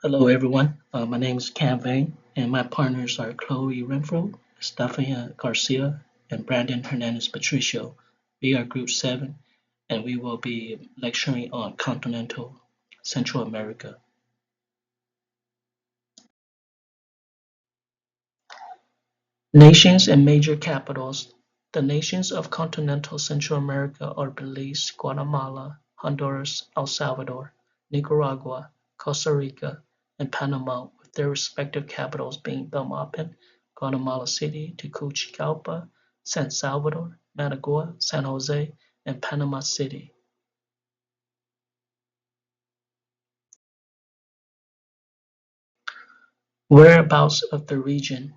Hello, everyone. My name is Cam Vane, and my partners are Chloe Renfro, Estefania Garcia, and Brandon Hernandez Patricio. We are Group 7, and we will be lecturing on continental Central America. Nations and major capitals. The nations of continental Central America are Belize, Guatemala, Honduras, El Salvador, Nicaragua, Costa Rica, and Panama, with their respective capitals being Belmopan, Guatemala City, Tegucigalpa, San Salvador, Managua, San Jose, and Panama City. Whereabouts of the region.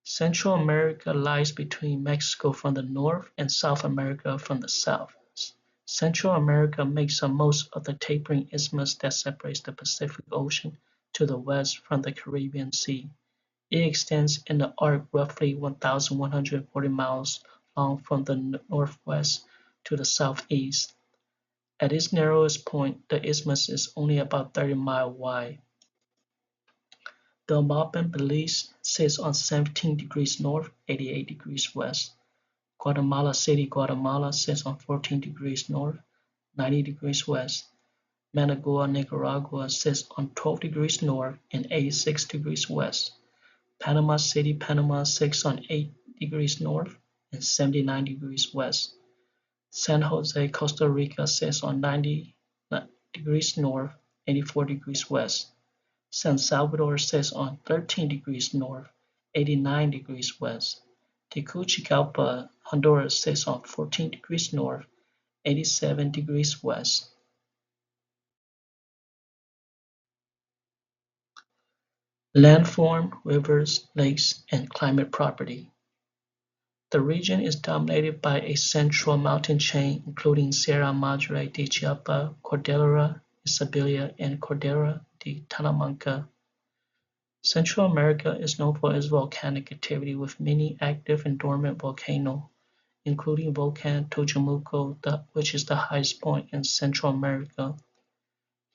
Central America lies between Mexico from the north and South America from the south. Central America makes up most of the tapering isthmus that separates the Pacific Ocean to the west from the Caribbean Sea. It extends in the arc roughly 1,140 miles long from the northwest to the southeast. At its narrowest point, the isthmus is only about 30 miles wide. Belmopan, Belize sits on 17 degrees north, 88 degrees west. Guatemala City, Guatemala sits on 14 degrees north, 90 degrees west. Managua, Nicaragua sits on 12 degrees north and 86 degrees west. Panama City, Panama sits on 8 degrees north and 79 degrees west. San Jose, Costa Rica sits on 90 degrees north, 84 degrees west. San Salvador sits on 13 degrees north, 89 degrees west. Tegucigalpa, Honduras sits on 14 degrees north, 87 degrees west. Landform, rivers, lakes, and climate property. The region is dominated by a central mountain chain including Sierra Madre de Chiapa, Cordillera Isabela, and Cordillera de Talamanca. Central America is known for its volcanic activity with many active and dormant volcanoes, including Volcan Tojomuco, which is the highest point in Central America.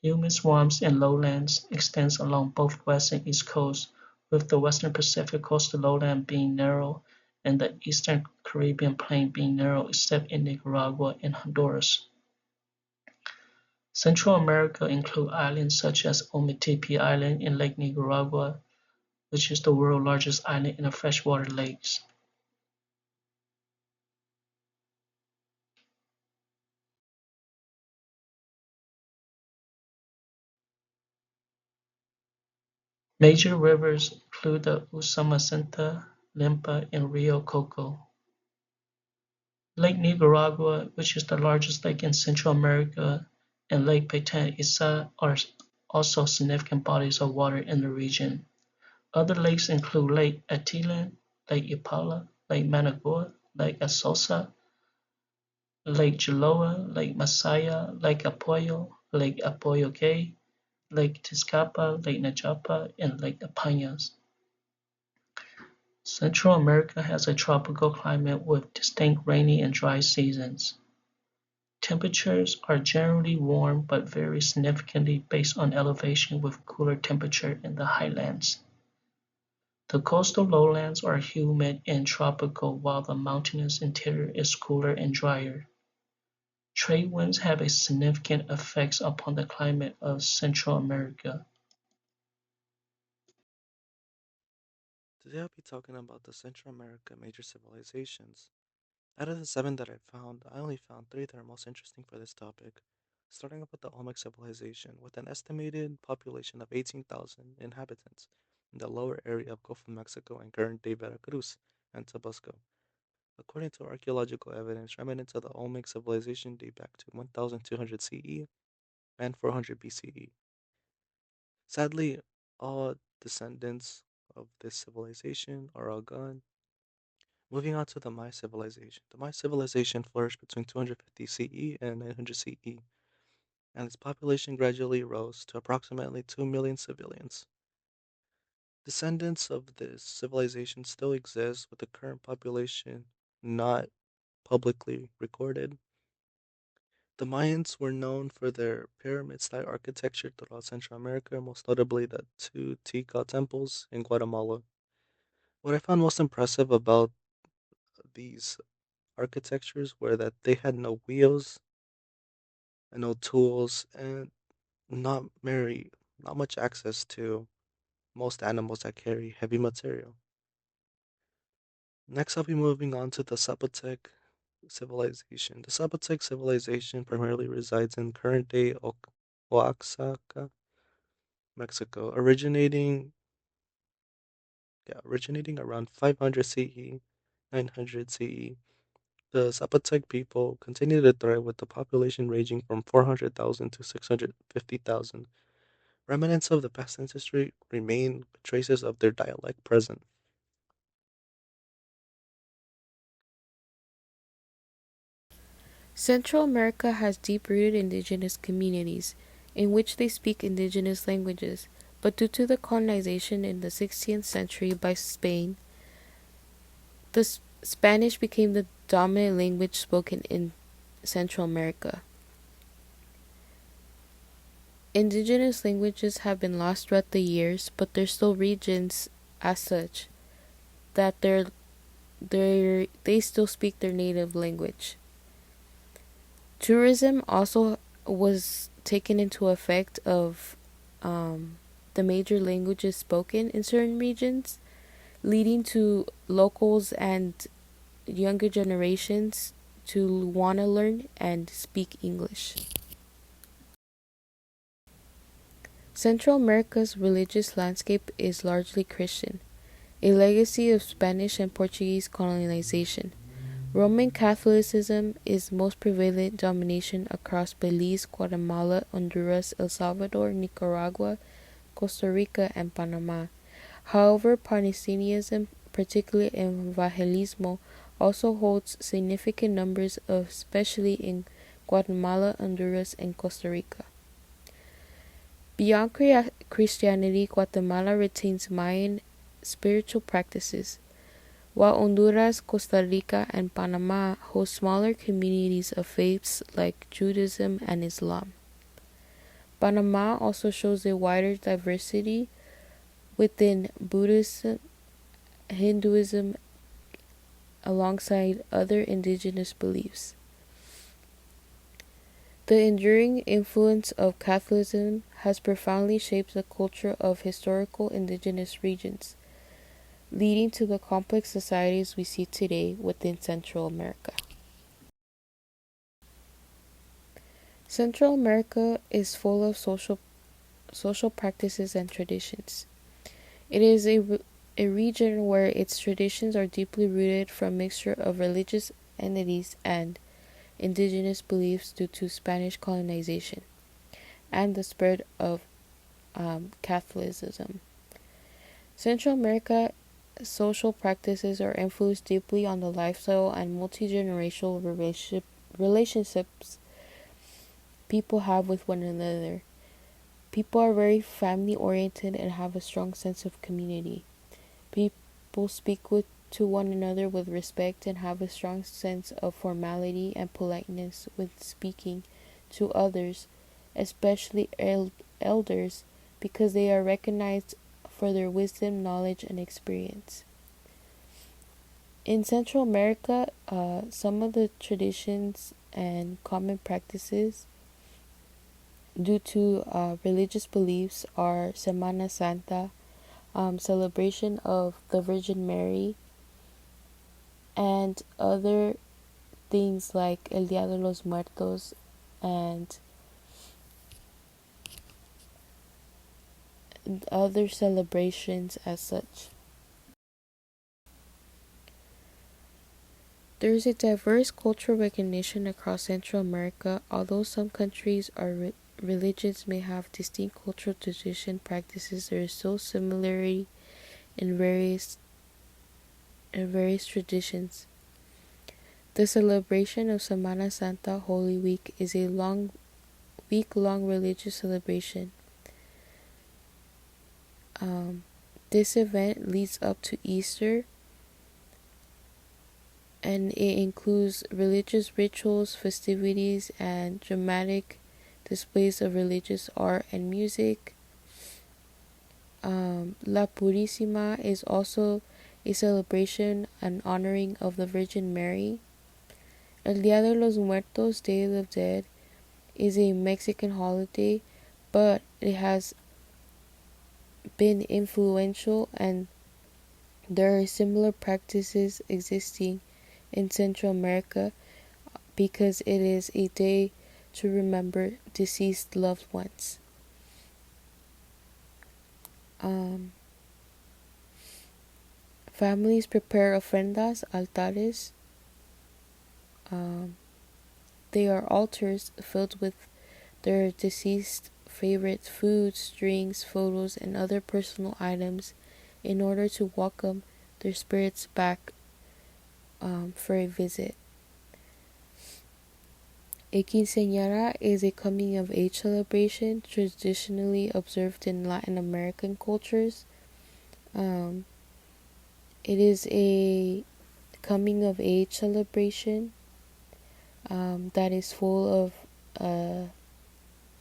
Humid swamps and lowlands extends along both west and east coasts, with the western Pacific coastal lowland being narrow and the eastern Caribbean plain being narrow except in Nicaragua and Honduras. Central America includes islands such as Ometepe Island in Lake Nicaragua, which is the world's largest island in the freshwater lakes. Major rivers include the Usumacinta, Limpa, and Rio Coco. Lake Nicaragua, which is the largest lake in Central America, and Lake Petén Isa are also significant bodies of water in the region. Other lakes include Lake Atilan, Lake Ipala, Lake Managua, Lake Asosa, Lake Jaloa, Lake Masaya, Lake Apoyo, Lake Apoyo Gay, Lake Tizcapa, Lake Najapa, and Lake Apañas. Central America has a tropical climate with distinct rainy and dry seasons. Temperatures are generally warm but vary significantly based on elevation with cooler temperature in the highlands. The coastal lowlands are humid and tropical while the mountainous interior is cooler and drier. Trade winds have a significant effect upon the climate of Central America. Today I'll be talking about the Central America major civilizations. Out of the seven that I found, I only found three that are most interesting for this topic. Starting up with the Olmec civilization, with an estimated population of 18,000 inhabitants in the lower area of Gulf of Mexico and current-day Veracruz and Tabasco. According to archaeological evidence, remnants of the Olmec civilization date back to 1200 CE and 400 BCE. Sadly, all descendants of this civilization are all gone. Moving on to the Maya civilization. The Maya civilization flourished between 250 CE and 900 CE, and its population gradually rose to approximately 2 million civilians. Descendants of this civilization still exist, with the current population not publicly recorded. The Mayans were known for their pyramid-style architecture throughout Central America, most notably the two Tikal temples in Guatemala. What I found most impressive about these architectures were that they had no wheels and no tools and not very not much access to most animals that carry heavy material. Next, I'll be moving on to the Zapotec civilization. The Zapotec civilization primarily resides in current-day Oaxaca, Mexico, originating around 500 CE, 900 CE. The Zapotec people continue to thrive with the population ranging from 400,000 to 650,000. Remnants of the past ancestry remain with traces of their dialect present. Central America has deep-rooted indigenous communities, in which they speak indigenous languages, but due to the colonization in the 16th century by Spain, the Spanish became the dominant language spoken in Central America. Indigenous languages have been lost throughout the years, but there's still regions as such that they still speak their native language. Tourism also was taken into effect of the major languages spoken in certain regions, leading to locals and younger generations to want to learn and speak English. Central America's religious landscape is largely Christian, a legacy of Spanish and Portuguese colonization. Roman Catholicism is most prevalent domination across Belize, Guatemala, Honduras, El Salvador, Nicaragua, Costa Rica, and Panama. However, Panisianism, particularly Evangelismo, also holds significant numbers, especially in Guatemala, Honduras, and Costa Rica. Beyond Christianity, Guatemala retains Mayan spiritual practices, while Honduras, Costa Rica, and Panama host smaller communities of faiths like Judaism and Islam. Panama also shows a wider diversity within Buddhism, Hinduism, alongside other indigenous beliefs. The enduring influence of Catholicism has profoundly shaped the culture of historical indigenous regions, leading to the complex societies we see today within Central America. Central America is full of social practices and traditions. It is a region where its traditions are deeply rooted from mixture of religious entities and indigenous beliefs due to Spanish colonization and the spread of Catholicism. Central America social practices are influenced deeply on the lifestyle and multi-generational relationships people have with one another. People are very family oriented and have a strong sense of community. People speak to one another with respect and have a strong sense of formality and politeness when speaking to others, especially elders, because they are recognized for their wisdom, knowledge, and experience. In Central America, some of the traditions and common practices due to religious beliefs are Semana Santa, celebration of the Virgin Mary, and other things like El Dia de los Muertos and other celebrations as such. There is a diverse cultural recognition across Central America, although some countries or religions may have distinct cultural tradition practices. There is still similarity in various traditions. The celebration of Semana Santa Holy Week is a week-long religious celebration. This event leads up to Easter and it includes religious rituals, festivities, and dramatic displays of religious art and music. La Purísima is also a celebration and honoring of the Virgin Mary. El Día de los Muertos, Day of the Dead, is a Mexican holiday, but it has been influential and there are similar practices existing in Central America because it is a day to remember deceased loved ones. Um, Families prepare ofrendas, altares. Um, they are altars filled with their deceased favorite foods, drinks, photos, and other personal items in order to welcome their spirits back for a visit. A quinceañera is a coming of age celebration traditionally observed in Latin American cultures. Um, it is a coming of age celebration that is full of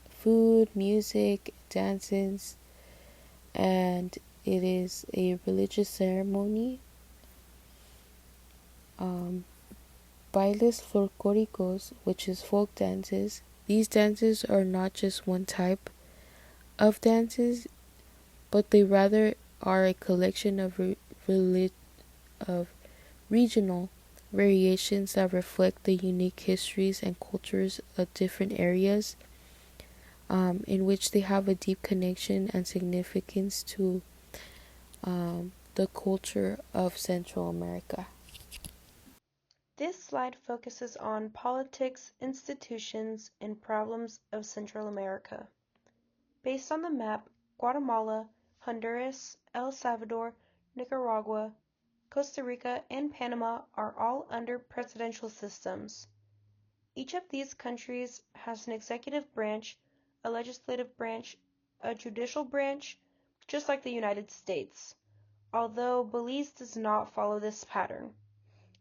food, music, dances, and it is a religious ceremony. Um, Bailes folclóricos, which is folk dances. These dances are not just one type of dances, but they rather are a collection of of regional variations that reflect the unique histories and cultures of different areas, in which they have a deep connection and significance to the culture of Central America. This slide focuses on politics, institutions, and problems of Central America. Based on the map, Guatemala, Honduras, El Salvador, Nicaragua, Costa Rica, and Panama are all under presidential systems. Each of these countries has an executive branch, a legislative branch, a judicial branch, just like the United States, although Belize does not follow this pattern.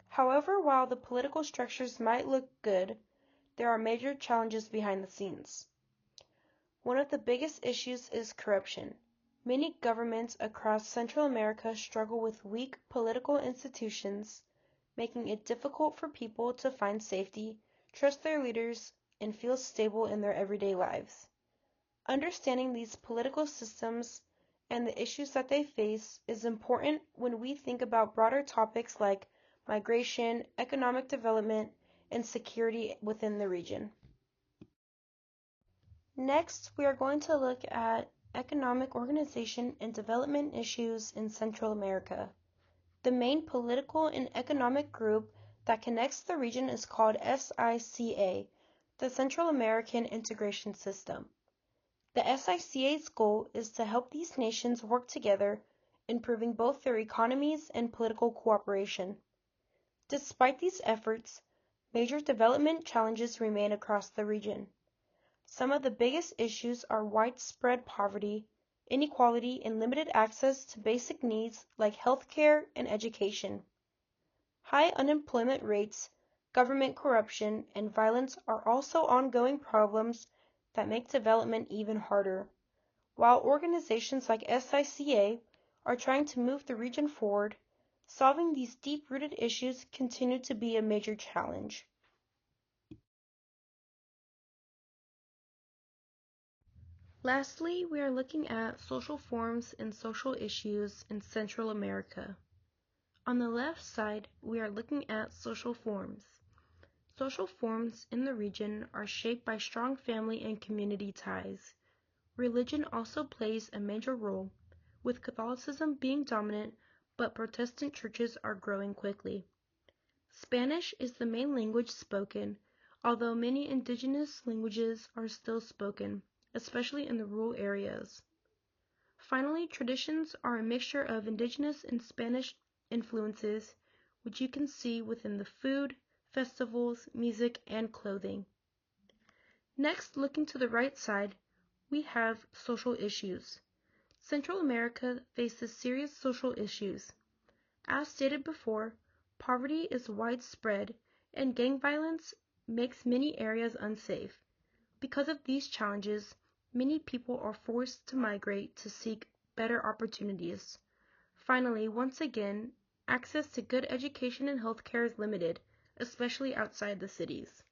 However, while the political structures might look good, there are major challenges behind the scenes. One of the biggest issues is corruption. Many governments across Central America struggle with weak political institutions, making it difficult for people to find safety, trust their leaders, and feel stable in their everyday lives. Understanding these political systems and the issues that they face is important when we think about broader topics like migration, economic development, and security within the region. Next, we are going to look at economic organization and development issues in Central America. The main political and economic group that connects the region is called SICA, the Central American Integration System. The SICA's goal is to help these nations work together, improving both their economies and political cooperation. Despite these efforts, major development challenges remain across the region. Some of the biggest issues are widespread poverty, inequality, and limited access to basic needs like healthcare and education. High unemployment rates, government corruption, and violence are also ongoing problems that make development even harder. While organizations like SICA are trying to move the region forward, solving these deep-rooted issues continue to be a major challenge. Lastly, we are looking at social forms and social issues in Central America. On the left side, we are looking at social forms. Social forms in the region are shaped by strong family and community ties. Religion also plays a major role, with Catholicism being dominant, but Protestant churches are growing quickly. Spanish is the main language spoken, although many indigenous languages are still spoken, especially in the rural areas. Finally, traditions are a mixture of indigenous and Spanish influences, which you can see within the food, festivals, music, and clothing. Next, looking to the right side, we have social issues. Central America faces serious social issues. As stated before, Poverty is widespread, and gang violence makes many areas unsafe. Because of these challenges, many people are forced to migrate to seek better opportunities. Finally, once again, access to good education and healthcare is limited, especially outside the cities.